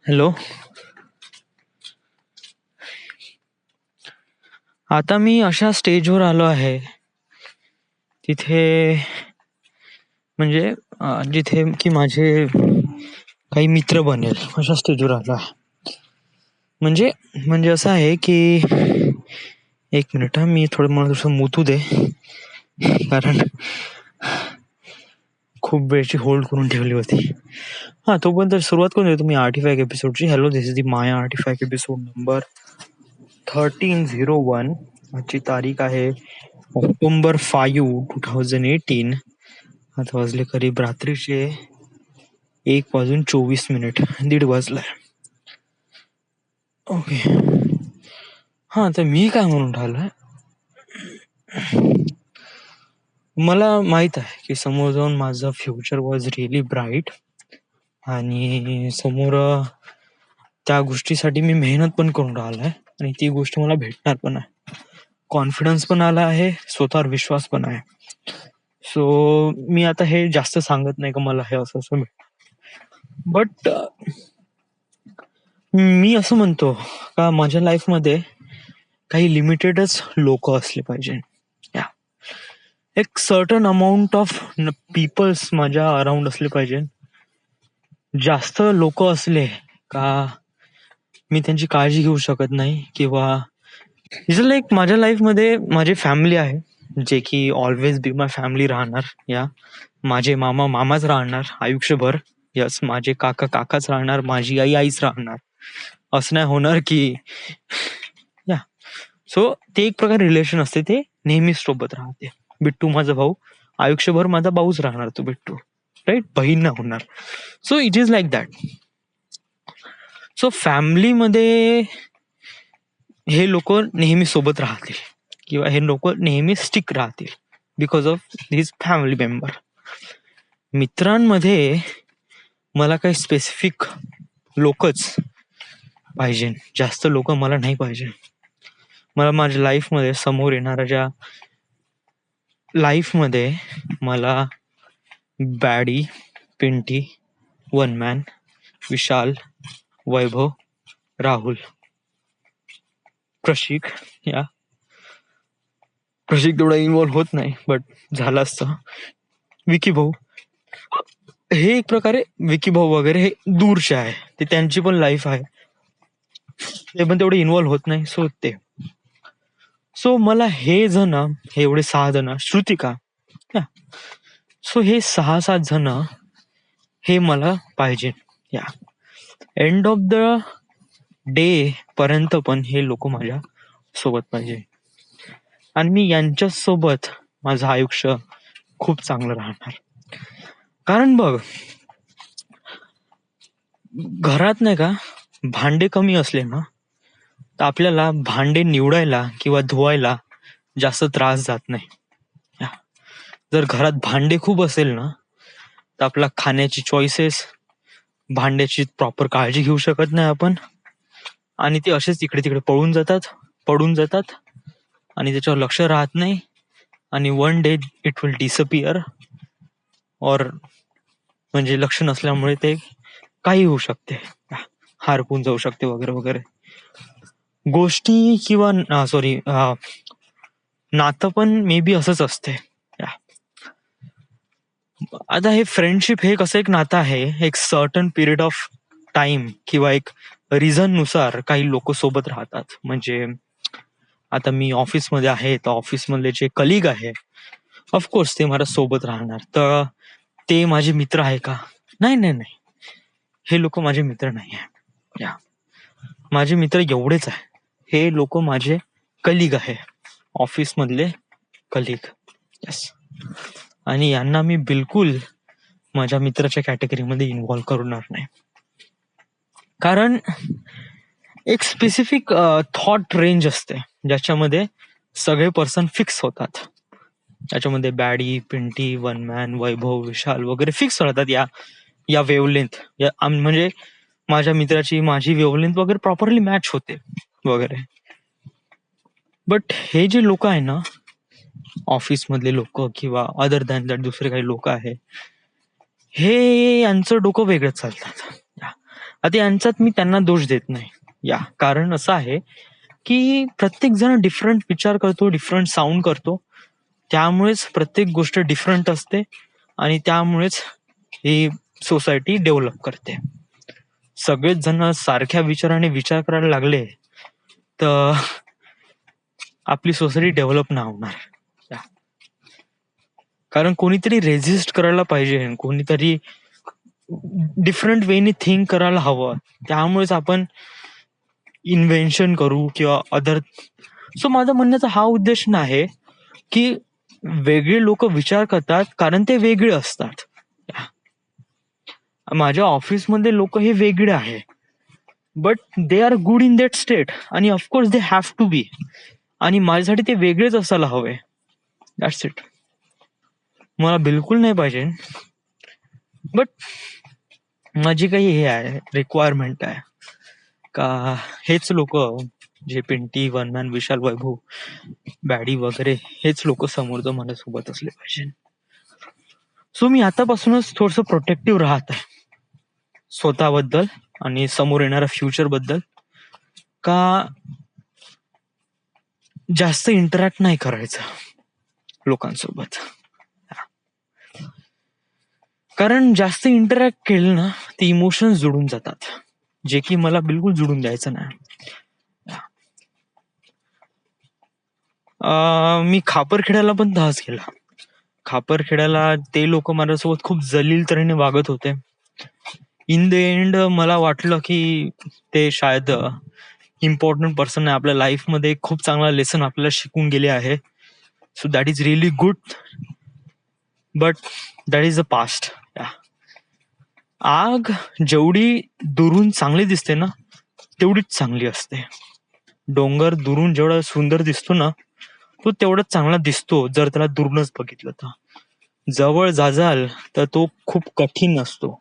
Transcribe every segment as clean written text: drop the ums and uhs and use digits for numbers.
Hello. आता मी अशा स्टेजवर आलो आहे तिथे म्हणजे जिथे की माझे काही मित्र बनेल अशा स्टेजवर आलो आहे. म्हणजे म्हणजे असं आहे की एक मिनिट मी थोडं मला थोडंसं मुतू दे कारण खूप वेळची होल्ड करून ठेवली होती. हा तोपर्यंत सुरुवात करून देतो मी आर्टिफॅक्ट एपिसोडची. Hello, this is the Maya artifact episode number 1301. आजची तारीख आहे ऑक्टोबर 5, 2018. आता वाजले करीब रात्रीचे 1:24, 1:30 वाजलाय. ओके. हा तर मी काय म्हणून राहिलोय, मला माहित आहे की समोर जाऊन माझं फ्युचर वॉज रिअली ब्राईट आणि समोर त्या गोष्टीसाठी मी मेहनत पण करून राहिलोय आणि ती गोष्ट मला भेटणार पण आहे. कॉन्फिडन्स पण आला आहे, स्वतःवर विश्वास पण आहे. सो मी आता हे जास्त सांगत नाही का मला हे असं असं बट मी असं म्हणतो का माझ्या लाईफमध्ये काही लिमिटेडच लोक असले पाहिजे. एक सर्टन अमाऊंट ऑफ पीपल्स माझ्या अराउंड असले पाहिजे. जास्त लोक असले का मी त्यांची काळजी घेऊ शकत नाही किंवा इज लाईक माझ्या लाईफमध्ये माझी फॅमिली आहे जे की ऑलवेज बी माय फॅमिली राहणार. माझे मामा मामाच राहणार आयुष्यभर. यस, माझे काका काकाच राहणार, माझी आई आईच राहणार. असं नाही होणार की सो ते एक प्रकार रिलेशन असते, ते नेहमीच सोबत राहते. बिट्टू माझा भाऊ, आयुष्यभर माझा भाऊच राहणार तो बिट्टू, राईट? बहीण नाही होणार. So it is like that. So फॅमिलीमध्ये हे लोक नेहमी सोबत राहतील किंवा हे लोक नेहमी स्टिक राहतील because of his family member. मित्रांमध्ये मला काही स्पेसिफिक लोकच पाहिजे, जास्त लोक मला नाही पाहिजे. मला माझ्या लाईफमध्ये समोर येणाऱ्या लाईफमध्ये मला बॅडी, पिंटी, वन मॅन, विशाल, वैभव, राहुल, प्रशिक प्रशिक तेवढा इन्व्हॉल्व होत नाही बट झाला असतं. विकी भाऊ, हे एक प्रकारे विकी भाऊ वगैरे हे दूरचे आहे, ते त्यांची पण लाईफ आहे, ते पण तेवढे इन्व्हॉल्व होत नाही. सो मला हे जण, हे एवढे 6 जण, श्रुतिका, सो हे 6-7 जण हे मला पाहिजे. एंड ऑफ द डे पर्यंत पण हे लोक माझ्या सोबत पाहिजे आणि मी यांच्या सोबत माझं आयुष्य खूप चांगलं राहणार. कारण बघ, घरात नाही का भांडे कमी असले ना तर आपल्याला भांडे निवडायला किंवा धुवायला जास्त त्रास जात नाही. जर घरात भांडे खूप असेल ना तर आपला खाण्याची चॉईसेस, भांड्याची प्रॉपर काळजी घेऊ शकत नाही आपण आणि ते असेच इकडे तिकडे पडून जातात आणि त्याच्यावर लक्ष राहत नाही आणि one day it will disappear. और म्हणजे लक्ष नसल्यामुळे ते काही होऊ शकते, हारपून जाऊ शकते वगैरे वगैरे गोष्टी. किंवा नातं पण मे बी असंच असते. आता हे फ्रेंडशिप हे कसं एक नातं आहे, एक सर्टन पिरियड ऑफ टाइम किंवा एक रिझन नुसार काही लोक सोबत राहतात. म्हणजे आता मी ऑफिसमध्ये आहे तर ऑफिसमधले जे कलिग आहे ऑफकोर्स ते माझ्या सोबत राहणार. तर ते माझे मित्र आहे का? नाही नाही नाही, हे लोक माझे मित्र नाही आहे. माझे मित्र एवढेच आहे, हे लोक माझे कलिग आहे, ऑफिस मधले कलिग. यस, आणि यांना मी बिलकुल माझ्या मित्राच्या कॅटेगरीमध्ये इन्व्हॉल्व करणार नाही. कारण एक स्पेसिफिक थॉट रेंज असते ज्याच्यामध्ये सगळे पर्सन फिक्स होतात. त्याच्यामध्ये बॅडी, पिंटी, वन मॅन, वैभव, विशाल वगैरे फिक्स राहतात या वेवलेंथ. म्हणजे माझ्या मित्राची माझी वेवलेंथ वगैरे प्रॉपरली मॅच होते वगैरे. बट हे जे लोक आहे ना, ऑफिस मधले लोक किंवा अदर दॅन दॅट दुसरे काही लोक आहे, हे यांचं डोकं वेगळंच चालतात. आता यांच्यात मी त्यांना दोष देत नाही. कारण असं आहे की प्रत्येक जण डिफरंट विचार करतो, डिफरंट साऊंड करतो. त्यामुळेच प्रत्येक गोष्ट डिफरंट असते आणि त्यामुळेच ही सोसायटी डेव्हलप करते. सगळेच जण सारख्या विचाराने विचार करायला लागले तर आपली सोसायटी डेव्हलप नाही होणार. कारण कोणीतरी रेझिस्ट करायला पाहिजे, कोणीतरी डिफरंट वेनी थिंक करायला हवं. त्यामुळेच आपण इन्व्हेन्शन करू किंवा अदर. सो माझा म्हणण्याचा हा उद्देश नाही की वेगळे लोक विचार करतात कारण ते वेगळे असतात. माझ्या ऑफिसमध्ये लोक हे वेगळे आहे, but they are good in that state आणि ऑफकोर्स दे हॅव टू बी. आणि माझ्यासाठी ते वेगळेच असायला हवे. That's it. मला बिलकुल नाही पाहिजे, बट माझी काही हे आहे, रिक्वायरमेंट आहे का हेच लोक जे पिंटी, वनमॅन, विशाल, वैभव, बॅडी वगैरे हेच लोक समोर माझ्यासोबत असले पाहिजे. सो मी आतापासूनच थोडस प्रोटेक्टिव्ह राहत आहे स्वतःबद्दल आणि समोर येणाऱ्या फ्युचर बद्दल. का जास्त इंटरॅक्ट नाही करायचं लोकांसोबत. कारण जास्त इंटरॅक्ट केलं ना ते इमोशन्स जुळून जातात, जे की मला बिलकुल जुळून द्यायचं नाही. मी खापरखेड्याला पण तहास केला. खापरखेड्याला ते लोक माझ्यासोबत खूप जलील तऱ्हेने वागत होते. इन द एंड मला वाटलं की ते शायद इम्पॉर्टंट पर्सन आहे आपल्या लाईफमध्ये, खूप चांगला लेसन आपल्याला शिकून गेले आहे. So that is really good, but that is the past. आग जेवढी दुरून चांगली दिसते ना तेवढीच चांगली असते. डोंगर दुरून जेवढा सुंदर दिसतो ना तो तेवढाच चांगला दिसतो जर त्याला दुरूनच बघितलं तर. जवळ जाजाल तर तो खूप कठीण असतो,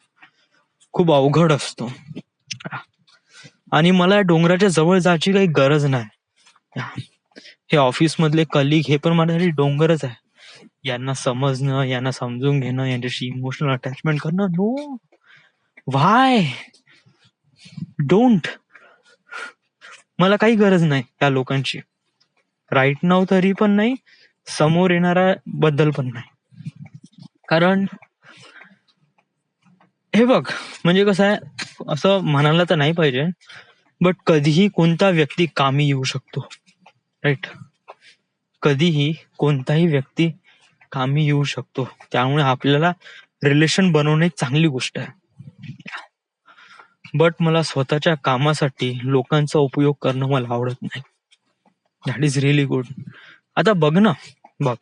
खूप अवघड असतो. आणि मला डोंगराच्या जवळ जायची काही गरज नाही. हे ऑफिस मधले कलिग हे पण माझ्यासाठी डोंगरच आहे. यांना समजणं, यांना समजून घेणं, यांच्याशी इमोशनल अटॅचमेंट करणं, नो, व्हाय, डोंट. मला काही गरज नाही त्या लोकांची राईट नाव, तरी पण नाही, समोर येणारा बद्दल पण नाही. कारण हे बघ, म्हणजे कसं आहे, असं म्हणायला तर नाही पाहिजे, बट कधीही कोणता व्यक्ती कामी येऊ शकतो, राईट. कधीही कोणताही व्यक्ती कामी येऊ शकतो. त्यामुळे आपल्याला रिलेशन बनवणे चांगली गोष्ट आहे. बट मला स्वतःच्या कामासाठी लोकांचा उपयोग करणं मला आवडत नाही. That is really good. आता बघ ना, बघ,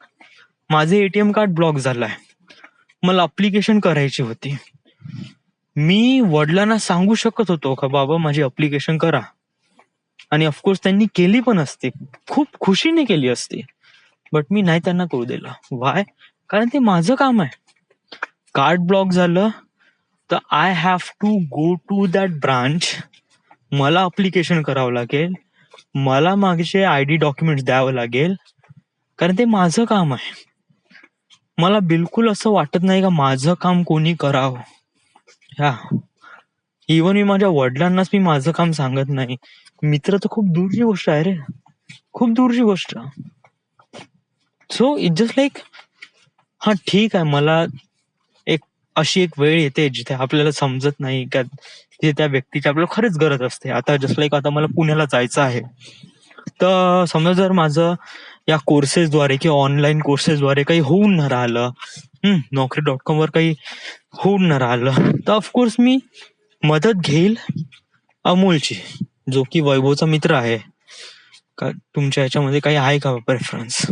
माझे एटीएम कार्ड ब्लॉक झालंय. मला अप्लिकेशन करायची होती. मी वडिलांना सांगू शकत होतो का बाबा माझी अप्लिकेशन करा, आणि ऑफकोर्स त्यांनी केली पण असते, खूप खुशीने केली असते. बट मी नाही त्यांना करू दिलं. वाय? कारण ते माझं काम आहे. कार्ड ब्लॉक झालं तर I have to go to that branch. मला अप्लिकेशन करावं लागेल, मला मागचे ID डॉक्युमेंट द्यावं लागेल, कारण ते माझं काम आहे. मला बिलकुल असं वाटत नाही का माझं काम कोणी करावं. इव्हन मी माझ्या वडिलांनाच मी माझं काम सांगत नाही. मित्र तर खूप दूरची गोष्ट आहे रे, खूप दूरची गोष्ट. सो इट जस्ट लाईक, हा ठीक आहे, मला अशी एक वेळ येते जिथे आपल्याला समजत नाही का तिथे त्या व्यक्तीची आपल्याला खरंच गरज असते. आता जस्ट लाईक आता मला पुण्याला जायचं आहे, तर समजा जर माझं या कोर्सेसद्वारे किंवा ऑनलाईन कोर्सेसद्वारे काही होऊन न राहिलं, Naukri.com वर काही होऊन न राहिलं, तर ऑफकोर्स मी मदत घेईल अमोलची, जो की वैभवचा मित्र आहे. का तुमच्या ह्याच्यामध्ये काही आहे का प्रेफरन्स?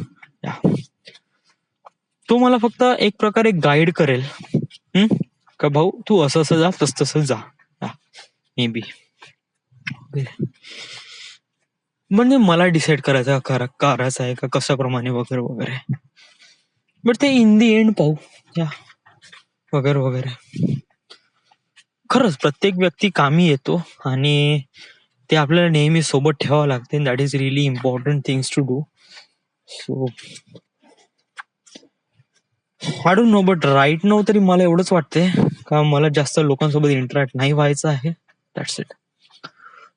तो मला फक्त एक प्रकारे गाईड करेल, का भाऊ तू असं असं जा, तस तसं जा, मे बी. म्हणजे मला डिसाईड करायचं आहे का कशाप्रमाणे वगैरे वगैरे. बट ते इन दी एंड पाहू वगैरे वगैरे. खरंच प्रत्येक व्यक्ती कामी येतो आणि ते आपल्याला नेहमी सोबत ठेवावं लागते. That is really important things to do. So I don't know, but right now तरी मला एवढंच वाटतंय का मला जास्त लोकांसोबत इंटरॅक्ट नाही व्हायचं आहे. That's it.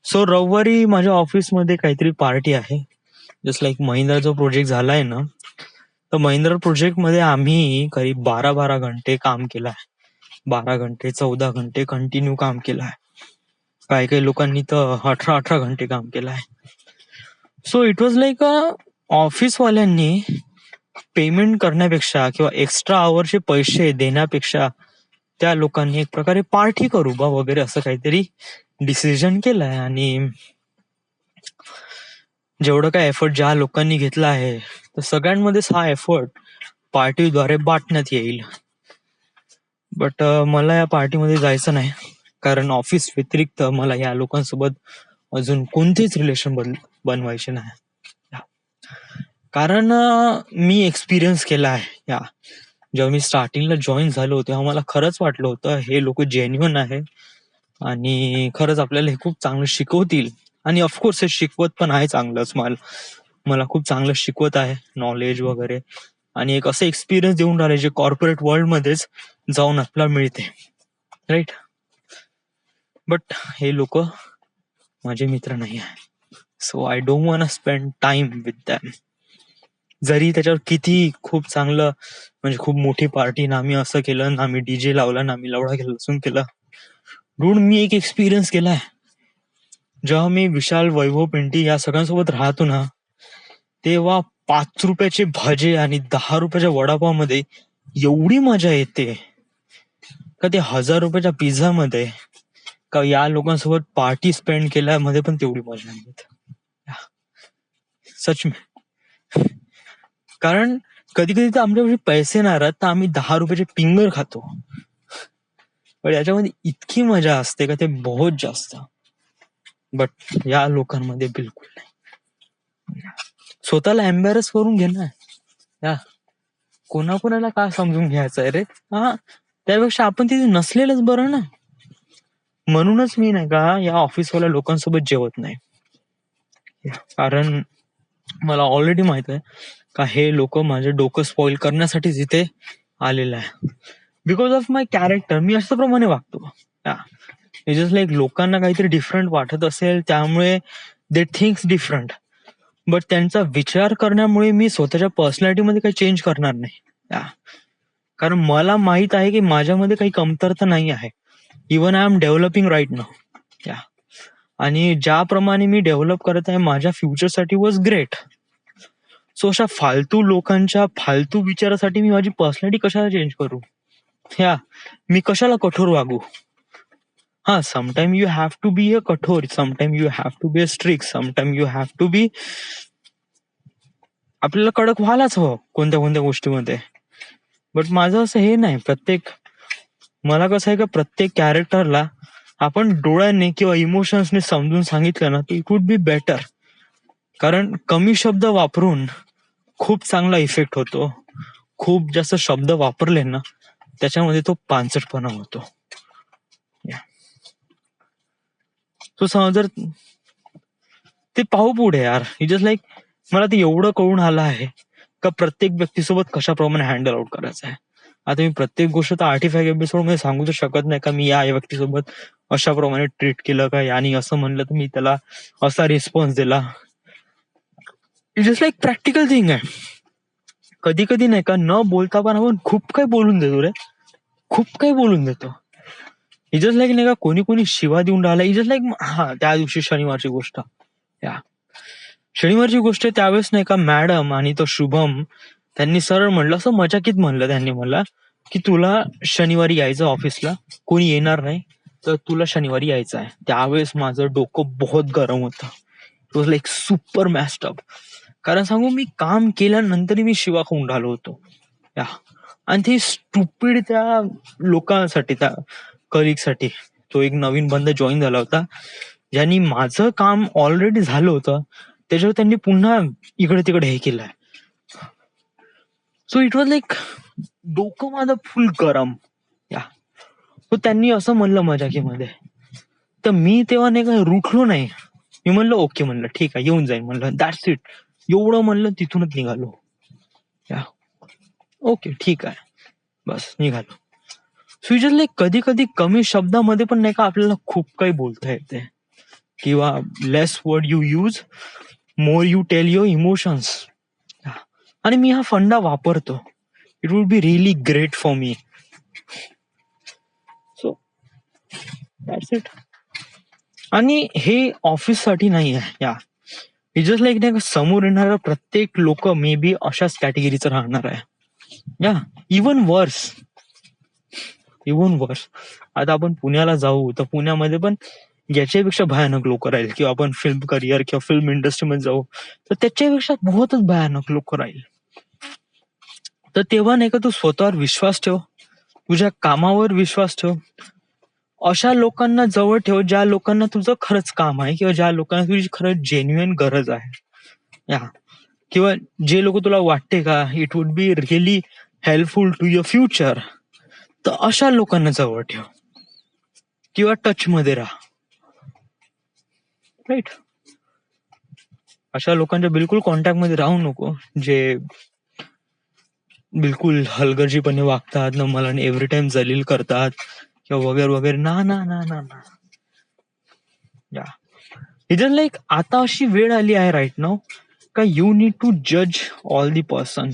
सो रविवारी माझ्या ऑफिसमध्ये काहीतरी पार्टी आहे. जस्ट लाईक महिंद्रा जो प्रोजेक्ट झालाय ना, तर महिंद्रा प्रोजेक्ट मध्ये आम्ही करीब 12-12 घंटे काम केलं आहे. 12 घंटे 14 घंटे कंटिन्यू काम केलं आहे. काही काही लोकांनी तर 18-18 घंटे काम केलं आहे. सो इट वॉज लाईक ऑफिसवाल्यांनी पेमेंट करण्यापेक्षा किंवा एक्स्ट्रा आवरचे पैसे देण्यापेक्षा त्या लोकांनी एक प्रकारे पार्टी करू बा वगैरे असं काहीतरी डिसिजन केलंय. आणि जेवढं काय एफर्ट ज्या लोकांनी घेतला आहे तर सगळ्यांमध्येच हा एफर्ट पार्टीद्वारे वाटण्यात येईल. बट मला या पार्टीमध्ये जायचं नाही, कारण ऑफिस व्यतिरिक्त मला या लोकांसोबत अजून कोणतेच रिलेशन बनवायचे नाही. कारण मी एक्सपिरियन्स केला आहे. जेव्हा मी स्टार्टिंगला जॉईन झालो तेव्हा मला खरंच वाटलं होतं हे लोक जेन्युइन आहे आणि खरंच आपल्याला हे खूप चांगलं शिकवतील. आणि ऑफकोर्स हे शिकवत पण आहे चांगलंच. मला खूप चांगलं शिकवत आहे, नॉलेज वगैरे, आणि एक असं एक्सपिरियन्स देऊन राहिले जे कॉर्पोरेट वर्ल्ड मध्येच जाऊन आपल्याला मिळते, राईट. बट हे लोक माझे मित्र नाही आहे. So I don't want spend time with them. जरी त्याच्यावर किती खूप चांगलं म्हणजे खूप मोठी पार्टी ना, मी असं केलं ना, मी डीजे लावला ना, मी लवडा केला लसून केलं. डूड, मी एक एक्सपिरियन्स केलाय. जेव्हा मी विशाल, वैभव, पिंटी या सगळ्यांसोबत राहतो ना, तेव्हा 5 रुपयाचे भजे आणि 10 रुपयाच्या वडापाव मध्ये एवढी मजा येते का ते 1000 रुपयाच्या पिझ्झा मध्ये का या लोकांसोबत पार्टी स्पेंड केल्यामध्ये पण तेवढी मजा नाही येत. सच में. कारण कधी कधी तर आमच्याकडे पैसे नाही राहत तर आम्ही 10 रुपयाचे पिंगर खातो, पण याच्यामध्ये इतकी मजा असते का ते बहुत जास्त. बट या लोकांमध्ये बिलकुल नाही. स्वतःला एम्बॅरस करून घे ना. या कोणाकोणाला काय समजून घ्यायचं आहे रे. त्यापेक्षा आपण तिथे नसलेलंच बरं ना. म्हणूनच मी नाही का या ऑफिसवाल्या लोकांसोबत जेवत नाही. कारण मला ऑलरेडी माहित आहे का हे लोक माझे डोकं स्पॉइल करण्यासाठी तिथे आलेलं आहे. बिकॉज ऑफ माय कॅरेक्टर मी अशा प्रमाणे वागतो. जस्ट लाईक लोकांना काहीतरी डिफरंट वाटत असेल त्यामुळे दे थिंक्स डिफरंट, बट त्यांचा विचार करण्यामुळे मी स्वतःच्या पर्सनॅलिटीमध्ये काही चेंज करणार नाही. कारण मला माहित आहे की माझ्यामध्ये काही कमतरता नाही आहे. Even I am developing right now. आणि ज्याप्रमाणे मी डेव्हलप करत आहे माझ्या फ्युचरसाठी वॉज ग्रेट. सो अशा फालतू लोकांच्या फालतू विचारासाठी मी माझी पर्सनॅलिटी कशाला चेंज करू. मी कशाला कठोर वागू. Sometime you have to be a कठोर, sometime you have to be a strict, sometime you have to be, आपल्याला कडक व्हायलाच हवं कोणत्या कोणत्या गोष्टीमध्ये. बट माझं असं हे नाही. मला कसं आहे का प्रत्येक कॅरेक्टरला आपण डोळ्यांनी किंवा इमोशन्सने समजून सांगितलं ना तर इट वुड बी बेटर. कारण कमी शब्द वापरून खूप चांगला इफेक्ट होतो. खूप जास्त शब्द वापरले ना त्याच्यामध्ये तो पांचटपणा होतो. तो जर ते पाहू पुढे यार. जस्ट लाईक मला ते एवढं कळून आलं आहे का प्रत्येक व्यक्तीसोबत कशाप्रमाणे हँडल आउट करायचं आहे. आता मी प्रत्येक गोष्ट तर 45 एपिसोड मध्ये सांगू तर शकत नाही का मी या व्यक्तीसोबत अशाप्रमाणे ट्रीट केलं का, यानी असं म्हणलं तर मी त्याला असा रिस्पॉन्स दिला. It just like practical thing आहे. कधी कधी नाही का न बोलता पण आपण खूप काही बोलून देतो रे, खूप काही बोलून देतो. इट जस्ट लाईक नाही का कोणी कोणी शिवा देऊन राहिला. इट जस्ट लाईक त्या दिवशी शनिवारची गोष्ट, शनिवारची गोष्ट त्यावेळेस नाही का मॅडम आणि तो शुभम त्यांनी सरळ म्हणलं, असं मजाकीत म्हणलं त्यांनी मला की तुला शनिवारी यायचं ऑफिसला, कोणी येणार नाही तर तुला शनिवारी यायचं आहे. त्यावेळेस माझं डोकं बहुत गरम होतं. It was like super messed up. कारण सांगू मी काम केल्यानंतर मी शिवा खाऊन राहिलो होतो. आणि ते स्टुपिड त्या लोकांसाठी, त्या कलिगसाठी, तो एक नवीन बंद जॉईन झाला होता ज्यांनी माझं काम ऑलरेडी झालं होतं त्याच्यावर त्यांनी पुन्हा इकडे तिकडे हे केलंय. सो इट वॉज लाईक डोकं माझं फुल गरम. सो त्यांनी असं म्हणलं मजाकीमध्ये तर मी तेव्हा नाही का रुठलो नाही. मी म्हणलं ओके, म्हणलं ठीक आहे येऊन जाईन, म्हणलं दॅट्स इट. एवढं म्हणलं तिथूनच निघालो. ओके ठीक आहे, बस निघालो. सो जस्ट लाईक कधी कधी कमी शब्दामध्ये पण नाही का आपल्याला खूप काही बोलता येते, किंवा less word you use, more you tell your emotions. आणि मी हा फंडा वापरतो. It would be really great for me. So that's it. आणि हे ऑफिस साठी नाही आहे. या जस्ट लाईक नाही का समोर येणारा प्रत्येक लोक मे बी अशाच कॅटेगरीचं राहणार आहे. या इवन वर्स. आता आपण पुण्याला जाऊ तर पुण्यामध्ये पण याच्यापेक्षा भयानक लोक राहील, किंवा आपण फिल्म करिअर किंवा फिल्म इंडस्ट्रीमध्ये जाऊ तर त्याच्यापेक्षा बहुतच भयानक लोक राहील. तर तेव्हा नाही का तू स्वतःवर विश्वास ठेव, तुझ्या कामावर विश्वास ठेव, अशा लोकांना जवळ ठेव ज्या लोकांना तुझं खरंच काम आहे, किंवा ज्या लोकांना तुझी खरंच जेन्युइन गरज आहे. या किंवा जे लोक तुला वाटते का it would be really helpful to your future, तर अशा लोकांना जवळ ठेव किंवा टच मध्ये राहा. राईट. अशा लोकांच्या बिलकुल कॉन्टॅक्ट मध्ये राहू नको जे बिलकुल हलगर्जीपणे वागतात, न मला एव्हरी टाइम जलील करतात किंवा वगैरे वगैरे. ना ना ना ना ना. या इट इज लाईक आता अशी वेळ आली आहे राईट नाव का यू नीड टू जज ऑल दी पर्सन,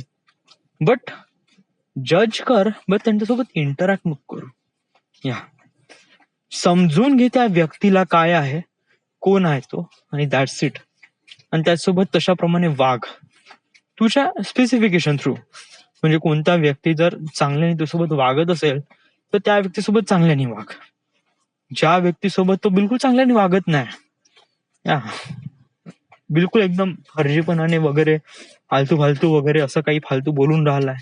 बट जज कर बट त्यांच्यासोबत इंटरॅक्ट नको करू. या समजून घे त्या व्यक्तीला काय आहे, कोण आहे तो, आणि दॅट्स इट. आणि त्याचसोबत तशाप्रमाणे वाघ तुझ्या स्पेसिफिकेशन थ्रू. म्हणजे कोणता व्यक्ती जर चांगल्याने तुझ्यासोबत वागत असेल तर त्या व्यक्तीसोबत चांगल्याने वाग. ज्या व्यक्तीसोबत तो बिलकुल चांगल्याने वागत नाही, या बिलकुल एकदम फर्जीपणाने वगैरे फालतू फालतू वगैरे असं काही फालतू बोलून राहिलाय,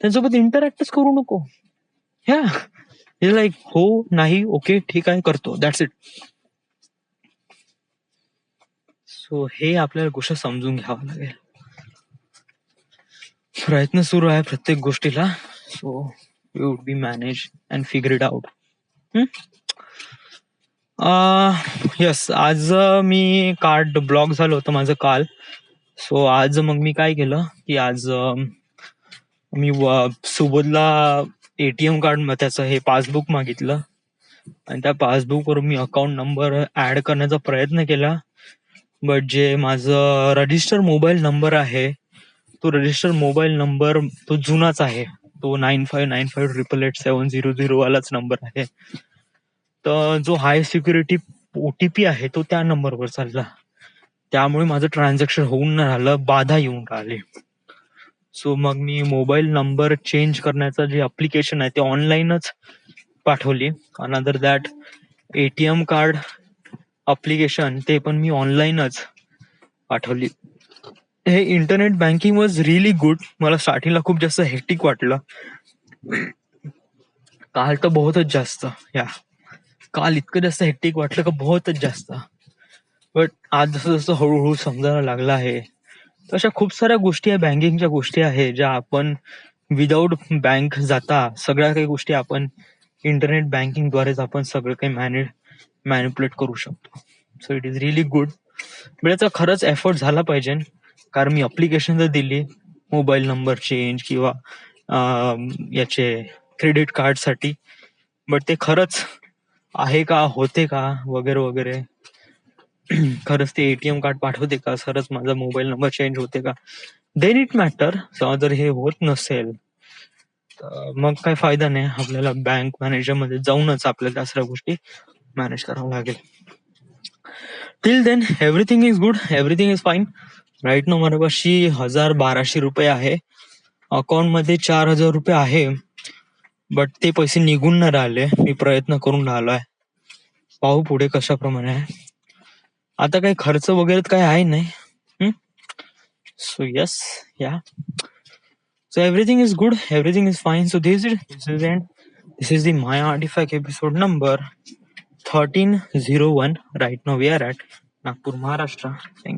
त्यांच्यासोबत इंटरॅक्टच करू नको. ह्या लाईक हो नाही ओके ठीक आहे करतो, दॅट्स इट. सो हे आपल्याला गोष्ट समजून घ्यावं लागेल. प्रयत्न सुरू आहे प्रत्येक गोष्टीला. So you would be manage and figure it out. Yes, आज मी कार्ड ब्लॉक झालं होतं माझं काल. सो आज मग मी काय केलं की आज मी सुबोधला एटीएम कार्ड त्याचं हे पासबुक मागितलं, आणि त्या पासबुकवरून मी अकाउंट नंबर ऍड करण्याचा प्रयत्न केला. बट जे माझं रजिस्टर मोबाईल नंबर आहे तो रजिस्टर मोबाईल नंबर तो जुनाच आहे, तो 9595887000 वालाच नंबर आहे. तर जो हाय सिक्युरिटी ओटीपी आहे तो त्या नंबरवर चालला, त्यामुळे माझं ट्रान्झॅक्शन होऊन नाही राहिलं, बाधा येऊन राहिली. सो मग मी मोबाईल नंबर चेंज करण्याचं जे अप्लिकेशन आहे ते ऑनलाईनच पाठवली. Another that ATM card application ते पण मी ऑनलाईनच पाठवली. हे internet banking was really good. मला स्टार्टिंगला खूप जास्त हेक्टिक वाटलं, काल तर बहुतच जास्त. या काल इतकं जास्त हेक्टिक वाटलं का बहुतच जास्त. बट आज जसं जसं हळूहळू समजायला लागलं आहे तशा खूप साऱ्या गोष्टी आहे, बँकिंगच्या गोष्टी आहे ज्या आपण विदाऊट बँक जाता सगळ्या काही गोष्टी आपण इंटरनेट बँकिंग द्वारेच आपण सगळं काही मॅनिप्युलेट करू शकतो. So it is really good. But याचा खरंच एफर्ट झाला पाहिजे, कारण मी अप्लिकेशन जर दिली मोबाईल नंबर चेंज किंवा याचे क्रेडिट कार्डसाठी, बट ते खरंच आहे का, होते का वगैरे वगैरे, खरंच ते एटीएम कार्ड पाठवते का, खरंच माझा मोबाईल नंबर चेंज होते का, देन इट मॅटर. जर हे होत नसेल तर मग काय फायदा नाही, आपल्याला बँक मॅनेजर मध्ये जाऊनच आपल्याला त्या सगळ्या गोष्टी मॅनेज करावं लागेल. Till then everything is good, everything is fine. Right ना माझ्यापाशी 1200 रुपये आहे, अकाउंट मध्ये 4000 रुपये आहे, बट ते पैसे निघून नाही राहिले. मी प्रयत्न करून राहिलोय, पाहू पुढे कशाप्रमाणे आहे. आता काही खर्च वगैरे काही आहे नाही. So yes, yeah so everything is good, everything is fine. So this is the my artifact episode number 1301. Right now we are at Nagpur, Maharashtra. Thank you.